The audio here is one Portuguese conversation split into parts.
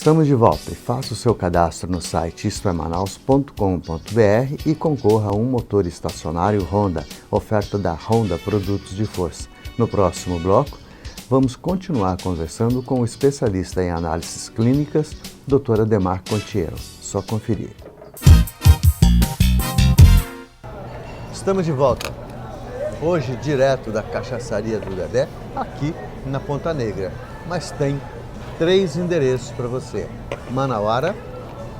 Estamos de volta e faça o seu cadastro no site istoemanaus.com.br e concorra a um motor estacionário Honda, oferta da Honda Produtos de Força. No próximo bloco, vamos continuar conversando com o especialista em análises clínicas, Dr. Ademar Contiero. Só conferir. Estamos de volta. Hoje, direto da Cachaçaria do Dedé, aqui na Ponta Negra. Mas tem 3 endereços para você: Manauara,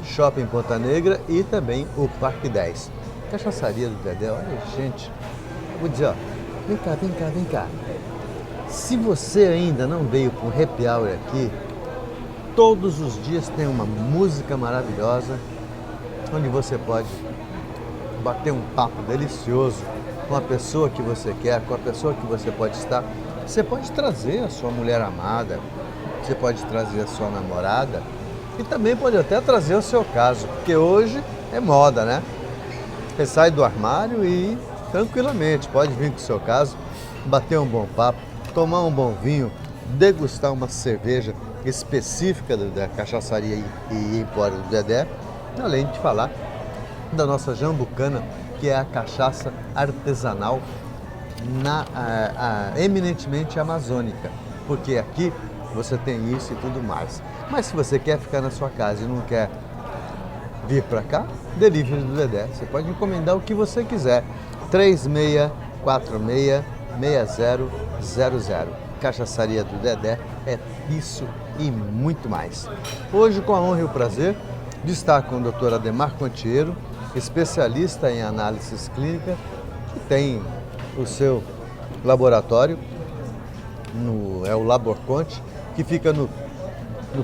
Shopping Ponta Negra e também o Parque 10. Cachaçaria do Dedé, olha gente, vou dizer, ó, vem cá. Se você ainda não veio para o Happy Hour aqui, todos os dias tem uma música maravilhosa, onde você pode bater um papo delicioso com a pessoa que você quer, com a pessoa que você pode estar. Você pode trazer a sua mulher amada, você pode trazer a sua namorada e também pode até trazer o seu caso, porque hoje é moda, né? Você sai do armário e tranquilamente pode vir com o seu caso, bater um bom papo, tomar um bom vinho, degustar uma cerveja específica da Cachaçaria e Empório do Dedé, além de falar da nossa jambucana, que é a cachaça artesanal eminentemente amazônica, porque aqui você tem isso e tudo mais. Mas se você quer ficar na sua casa e não quer vir para cá, delivery do Dedé. Você pode encomendar o que você quiser. 3646-6000. Cachaçaria do Dedé é isso e muito mais. Hoje, com a honra e o prazer de estar com o Dr. Ademar Contiero, especialista em análises clínicas, que tem o seu laboratório, é o Laborconte, que fica no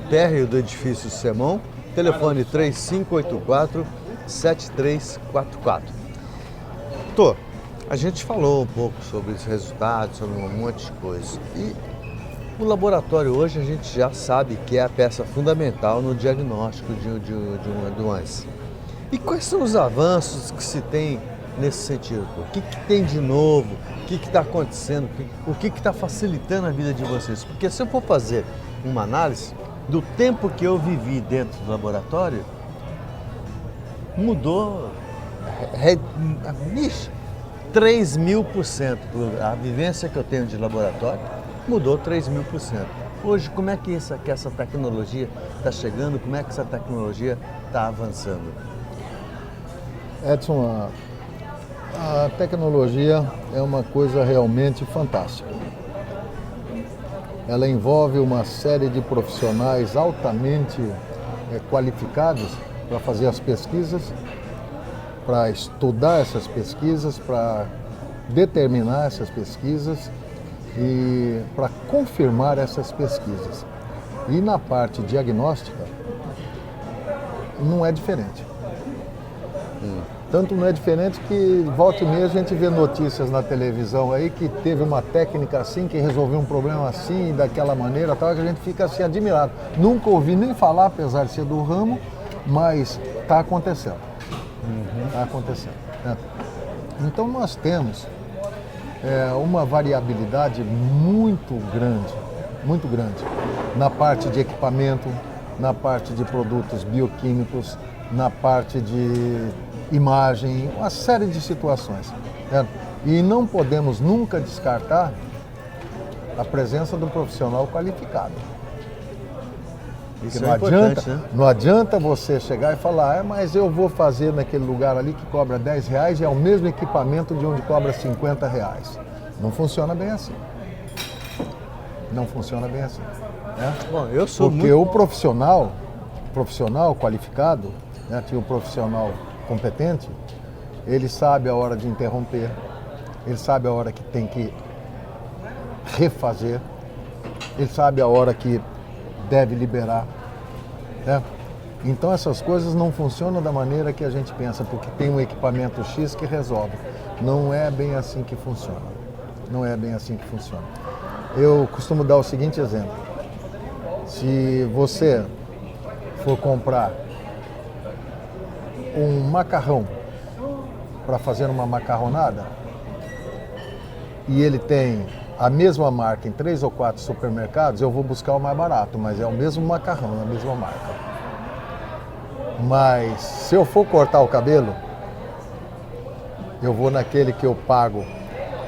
térreo do edifício Semon, telefone 3584-7344. Doutor, a gente falou um pouco sobre os resultados, sobre um monte de coisa. E o laboratório hoje a gente já sabe que é a peça fundamental no diagnóstico de uma doença. E quais são os avanços que se tem nesse sentido? O que tem de novo? O que está acontecendo? O que está facilitando a vida de vocês? Porque se eu for fazer uma análise do tempo que eu vivi dentro do laboratório, mudou 3.000%. A vivência que eu tenho de laboratório mudou 3.000%. Hoje, como é que essa tecnologia está chegando? Como é que essa tecnologia está avançando? Edson, a tecnologia é uma coisa realmente fantástica. Ela envolve uma série de profissionais altamente qualificados para fazer as pesquisas, para estudar essas pesquisas, para determinar essas pesquisas e para confirmar essas pesquisas. E na parte diagnóstica, não é diferente. Tanto não é diferente que volta e meia a gente vê notícias na televisão aí que teve uma técnica assim, que resolveu um problema assim, daquela maneira, tal, que a gente fica assim admirado. Nunca ouvi nem falar, apesar de ser do ramo, mas está acontecendo. Está acontecendo. Né? Então nós temos uma variabilidade muito grande na parte de equipamento, na parte de produtos bioquímicos, na parte de imagem, uma série de situações. Né? E não podemos nunca descartar a presença do profissional qualificado. Isso é importante, né? Não adianta você chegar e falar, mas eu vou fazer naquele lugar ali que cobra R$10 e é o mesmo equipamento de onde cobra R$50. Não funciona bem assim. Não funciona bem assim. Né? Bom, eu sou Porque o profissional qualificado, né, o profissional competente, ele sabe a hora de interromper, ele sabe a hora que tem que refazer, ele sabe a hora que deve liberar. Né? Então essas coisas não funcionam da maneira que a gente pensa, porque tem um equipamento X que resolve. Não é bem assim que funciona. Não é bem assim que funciona. Eu costumo dar o seguinte exemplo. Se você for comprar um macarrão para fazer uma macarronada e ele tem a mesma marca em 3 ou 4 supermercados, eu vou buscar o mais barato, mas é o mesmo macarrão, a mesma marca. Mas se eu for cortar o cabelo, eu vou naquele que eu pago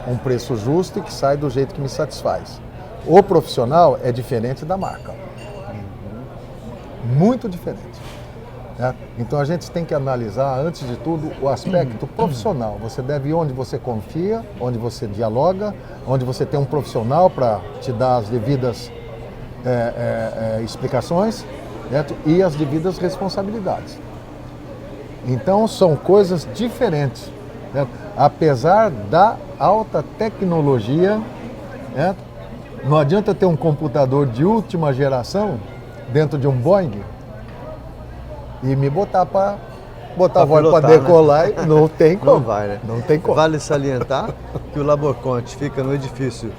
um preço justo e que sai do jeito que me satisfaz. O profissional é diferente da marca. Muito diferente. Né? Então a gente tem que analisar, antes de tudo, o aspecto profissional. Você deve ir onde você confia, onde você dialoga, onde você tem um profissional para te dar as devidas explicações, certo? E as devidas responsabilidades. Então são coisas diferentes. Certo? Apesar da alta tecnologia, certo? Não adianta ter um computador de última geração dentro de um Boeing e me botar para a voz para decolar, né? Não tem como. Não vai, né? Não tem como. Vale salientar que o Laborconte fica no edifício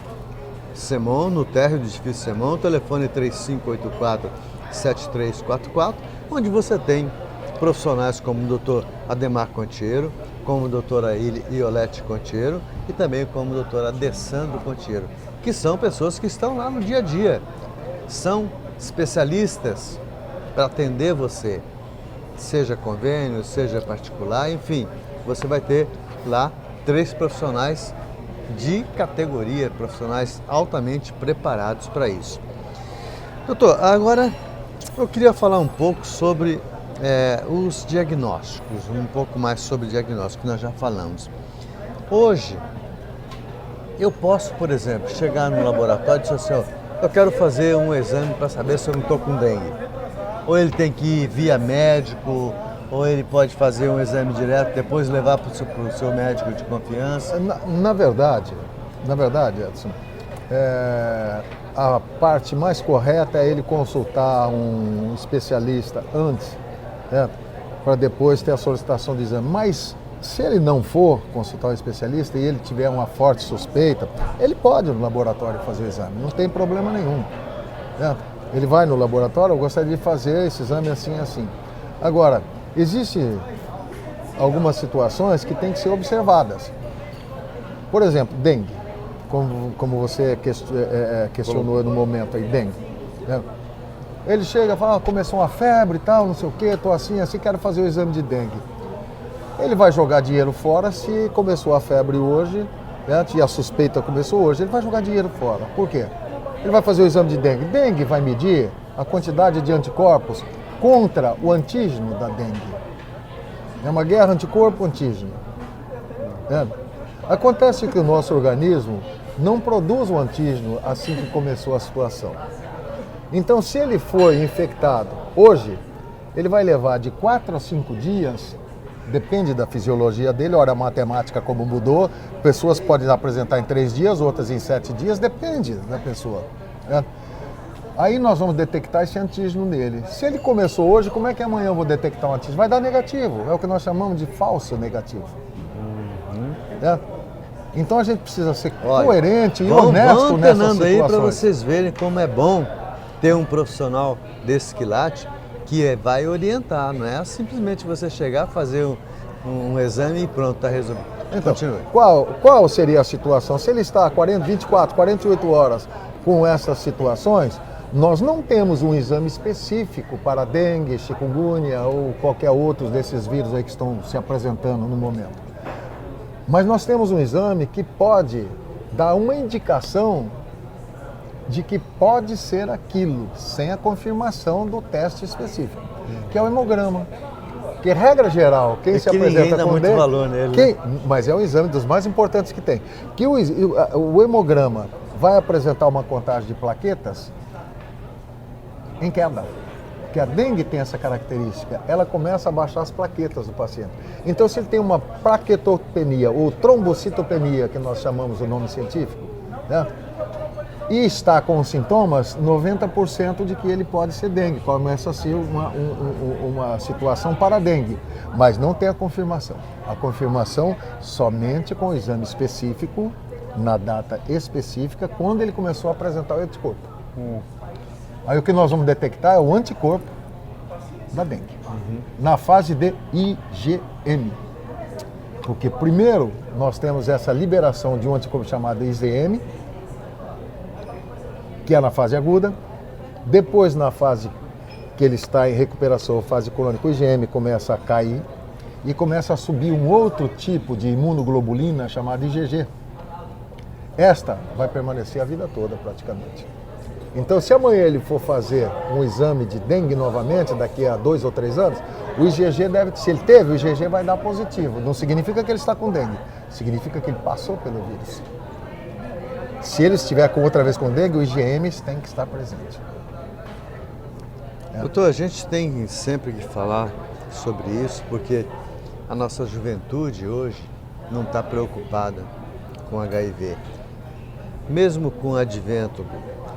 Semon, no térreo do edifício Semon, telefone 3584-7344, onde você tem profissionais como o Dr. Ademar Contiero, como a doutora Iolete Contiero e também como a doutora Adessandro Contiero, que são pessoas que estão lá no dia a dia, são especialistas para atender você, seja convênio, seja particular, enfim, você vai ter lá 3 profissionais de categoria, profissionais altamente preparados para isso. Doutor, agora eu queria falar um pouco sobre os diagnósticos, um pouco mais sobre diagnóstico, que nós já falamos. Hoje, eu posso, por exemplo, chegar no laboratório e dizer assim, ó, eu quero fazer um exame para saber se eu não estou com dengue. Ou ele tem que ir via médico, ou ele pode fazer um exame direto, depois levar para o seu médico de confiança. Na verdade, Edson, a parte mais correta é ele consultar um especialista antes, para depois ter a solicitação de exame. Mas se ele não for consultar um especialista e ele tiver uma forte suspeita, ele pode ir no laboratório fazer o exame, não tem problema nenhum. Ele vai no laboratório, eu gostaria de fazer esse exame assim e assim. Agora, existem algumas situações que têm que ser observadas. Por exemplo, dengue, como você questionou no momento aí, dengue. Ele chega e fala, começou uma febre e tal, não sei o quê, estou assim, quero fazer o exame de dengue. Ele vai jogar dinheiro fora se começou a febre hoje, e a suspeita começou hoje, ele vai jogar dinheiro fora. Por quê? Ele vai fazer o exame de dengue. Dengue vai medir a quantidade de anticorpos contra o antígeno da dengue. É uma guerra anticorpo-antígeno. Acontece que o nosso organismo não produz o antígeno assim que começou a situação. Então, se ele for infectado hoje, ele vai levar de 4 a 5 dias, depende da fisiologia dele, olha a matemática como mudou, pessoas podem apresentar em 3 dias, outras em 7 dias, depende da pessoa. Aí nós vamos detectar esse antígeno nele. Se ele começou hoje, como é que amanhã eu vou detectar um antígeno? Vai dar negativo, é o que nós chamamos de falso negativo. Então a gente precisa ser coerente e honesto nessa situação. Vamos aí para vocês verem como é bom ter um profissional desse quilate que vai orientar, não é simplesmente você chegar, fazer um exame e pronto, está resolvido. Então, qual seria a situação? Se ele está 24, 48 horas com essas situações, nós não temos um exame específico para dengue, chikungunya ou qualquer outro desses vírus aí que estão se apresentando no momento. Mas nós temos um exame que pode dar uma indicação de que pode ser aquilo, sem a confirmação do teste específico, que é o hemograma. Que, regra geral, quem se apresenta dá com muito dengue, valor nele, mas é um exame dos mais importantes que tem. Que o hemograma vai apresentar uma contagem de plaquetas em queda. Porque a dengue tem essa característica, ela começa a baixar as plaquetas do paciente. Então, se ele tem uma plaquetopenia ou trombocitopenia, que nós chamamos o nome científico, e está com sintomas, 90% de que ele pode ser dengue. Começa a ser uma situação para dengue, mas não tem a confirmação. A confirmação somente com o exame específico, na data específica, quando ele começou a apresentar o anticorpo. Aí o que nós vamos detectar é o anticorpo da dengue, na fase de IgM. Porque primeiro nós temos essa liberação de um anticorpo chamado IgM, que é na fase aguda. Depois, na fase que ele está em recuperação, fase crônica, o IgM começa a cair e começa a subir um outro tipo de imunoglobulina chamada IgG. Esta vai permanecer a vida toda praticamente. Então, se amanhã ele for fazer um exame de dengue novamente, daqui a 2 ou 3 anos, o IgG deve, se ele teve, o IgG vai dar positivo. Não significa que ele está com dengue, significa que ele passou pelo vírus. Se ele estiver outra vez com dengue, o IgM tem que estar presente. Doutor, a gente tem sempre que falar sobre isso, porque a nossa juventude hoje não está preocupada com HIV. Mesmo com o advento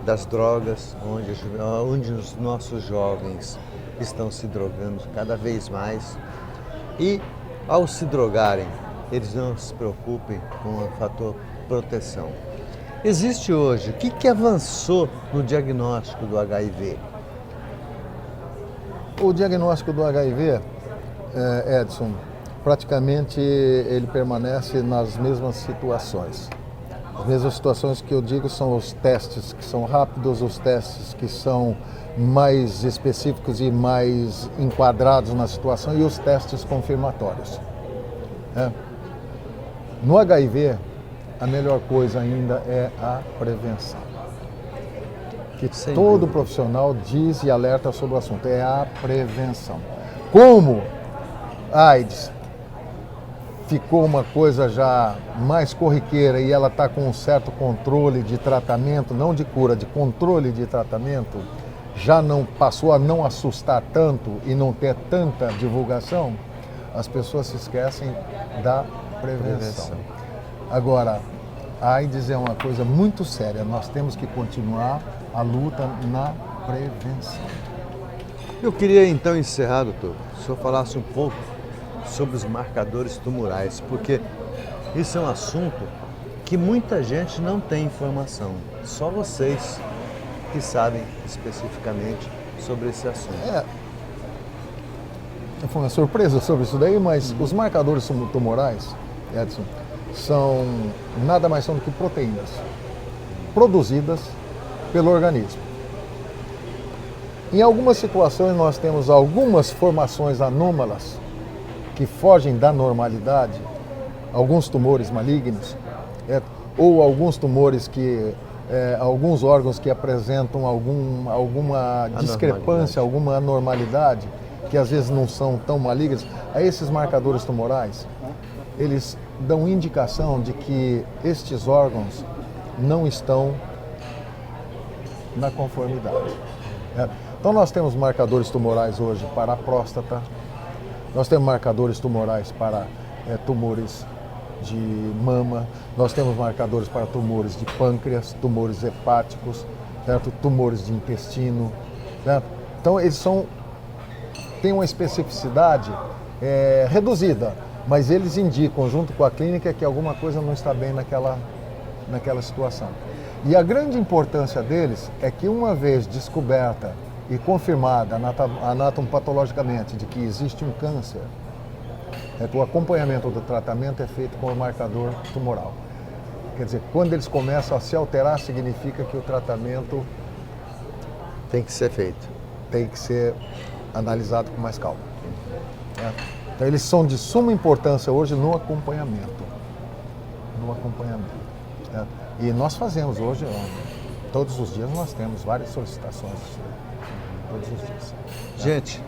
das drogas, onde os nossos jovens estão se drogando cada vez mais, e ao se drogarem, eles não se preocupem com o fator proteção. Existe hoje, o que avançou no diagnóstico do HIV? O diagnóstico do HIV, Edson, praticamente ele permanece nas mesmas situações. As mesmas situações que eu digo são os testes que são rápidos, os testes que são mais específicos e mais enquadrados na situação e os testes confirmatórios. No HIV, a melhor coisa ainda é a prevenção. Que todo profissional diz e alerta sobre o assunto, é a prevenção. Como a AIDS ficou uma coisa já mais corriqueira e ela está com um certo controle de tratamento, não de cura, de controle de tratamento, já não passou a não assustar tanto e não ter tanta divulgação, as pessoas se esquecem da prevenção. Agora, a AIDS é uma coisa muito séria, nós temos que continuar a luta na prevenção. Eu queria então encerrar, doutor, se o senhor falasse um pouco sobre os marcadores tumorais, porque isso é um assunto que muita gente não tem informação, só vocês que sabem especificamente sobre esse assunto. Foi uma surpresa sobre isso daí, mas os marcadores tumorais, Edson, são nada mais são do que proteínas produzidas pelo organismo. Em algumas situações nós temos algumas formações anômalas que fogem da normalidade, alguns tumores malignos, ou alguns tumores que, alguns órgãos que apresentam alguma discrepância, alguma anormalidade, que às vezes não são tão malignos. A esses marcadores tumorais, eles dão indicação de que estes órgãos não estão na conformidade. Então nós temos marcadores tumorais hoje para a próstata, nós temos marcadores tumorais para tumores de mama, nós temos marcadores para tumores de pâncreas, tumores hepáticos, certo? Tumores de intestino. Certo? Então eles têm uma especificidade reduzida, mas eles indicam, junto com a clínica, que alguma coisa não está bem naquela situação. E a grande importância deles é que, uma vez descoberta e confirmada anatomopatologicamente de que existe um câncer, o acompanhamento do tratamento é feito com o marcador tumoral. Quer dizer, quando eles começam a se alterar, significa que o tratamento tem que ser feito. Tem que ser analisado com mais calma. Então, eles são de suma importância hoje no acompanhamento. E nós fazemos hoje, todos os dias nós temos várias solicitações, todos os dias. Gente,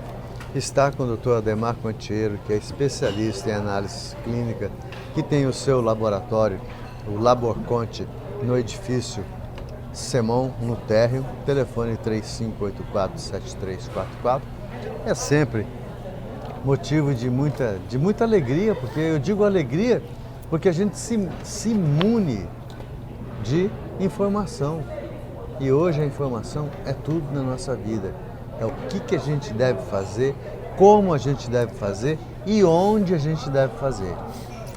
está com o doutor Ademar Contiero, que é especialista em análise clínica, que tem o seu laboratório, o Laborconte, no edifício Semon, no térreo, telefone 3584-7344. É sempre motivo de muita alegria, porque eu digo alegria porque a gente se imune de informação. E hoje a informação é tudo na nossa vida. É o que a gente deve fazer, como a gente deve fazer e onde a gente deve fazer.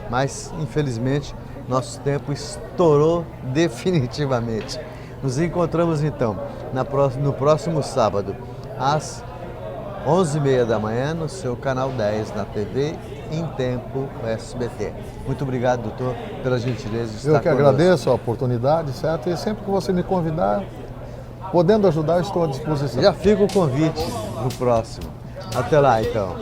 Mas, infelizmente, nosso tempo estourou definitivamente. Nos encontramos então no próximo sábado, às 11h30 da manhã, no seu canal 10, na TV Em Tempo SBT. Muito obrigado, doutor, pela gentileza de estar conosco. Eu que conosco. agradeço a oportunidade, certo? E sempre que você me convidar, Podendo ajudar, eu estou à disposição. Já fica o convite no próximo. Até lá, então.